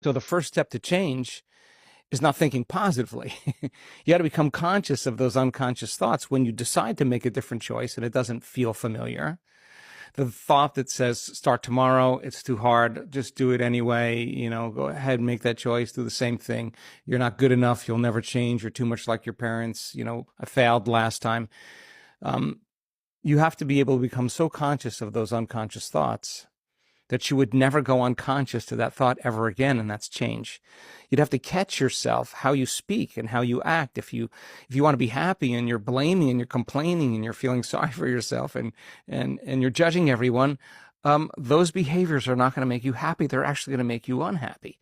So the first step to change is not thinking positively. You got to become conscious of those unconscious thoughts when you decide to make a different choice and it doesn't feel familiar. The thought that says, start tomorrow, it's too hard, just do it anyway, go ahead and make that choice, do the same thing. You're not good enough, you'll never change, you're too much like your parents, I failed last time. You have to be able to become so conscious of those unconscious thoughts that you would never go unconscious to that thought ever again, and that's change. You'd have to catch yourself, how you speak and how you act. If you want to be happy and you're blaming and you're complaining and you're feeling sorry for yourself and you're judging everyone, those behaviors are not going to make you happy. They're actually going to make you unhappy.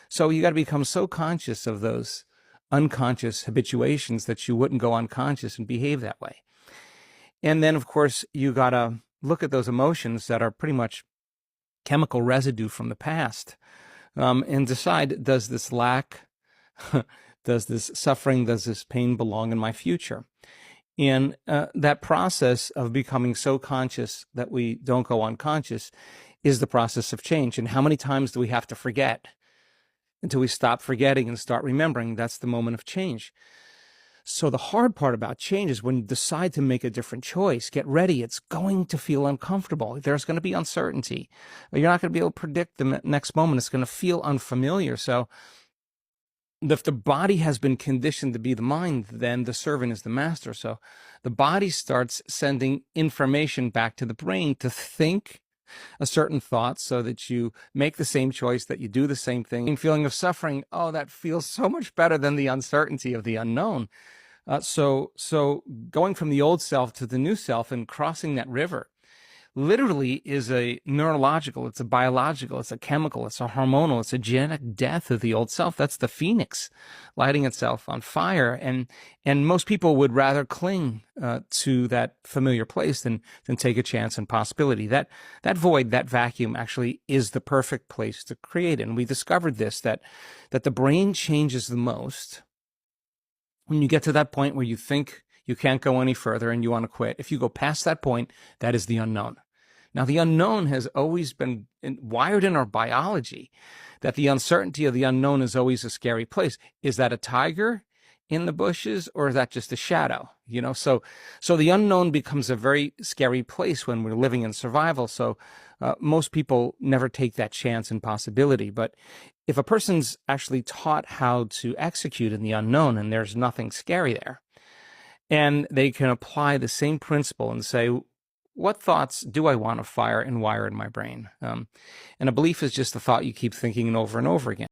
So you got to become so conscious of those unconscious habituations that you wouldn't go unconscious and behave that way. And then, of course, you got to look at those emotions that are pretty much chemical residue from the past, and decide, does this lack, does this suffering, does this pain belong in my future? And that process of becoming so conscious that we don't go unconscious is the process of change. And how many times do we have to forget until we stop forgetting and start remembering? That's the moment of change. So the hard part about change is when you decide to make a different choice, get ready. It's going to feel uncomfortable. There's going to be uncertainty. You're not going to be able to predict the next moment. It's going to feel unfamiliar. So if the body has been conditioned to be the mind, then the servant is the master. So the body starts sending information back to the brain to think a certain thought so that you make the same choice, that you do the same thing. Feeling of suffering, oh, that feels so much better than the uncertainty of the unknown. So going from the old self to the new self and crossing that river literally is a neurological, it's a biological, it's a chemical, it's a hormonal, it's a genetic death of the old self. That's the phoenix lighting itself on fire. And most people would rather cling to that familiar place than take a chance and possibility. That void, that vacuum actually is the perfect place to create it. And we discovered this, that the brain changes the most when you get to that point where you think you can't go any further and you want to quit. If you go past that point, that is the unknown. Now, the unknown has always been wired in our biology, that the uncertainty of the unknown is always a scary place. Is that a tiger in the bushes, or is that just a shadow? So the unknown becomes a very scary place when we're living in survival. So most people never take that chance and possibility. But if a person's actually taught how to execute in the unknown and there's nothing scary there, and they can apply the same principle and say, what thoughts do I want to fire and wire in my brain? And a belief is just a thought you keep thinking over and over again.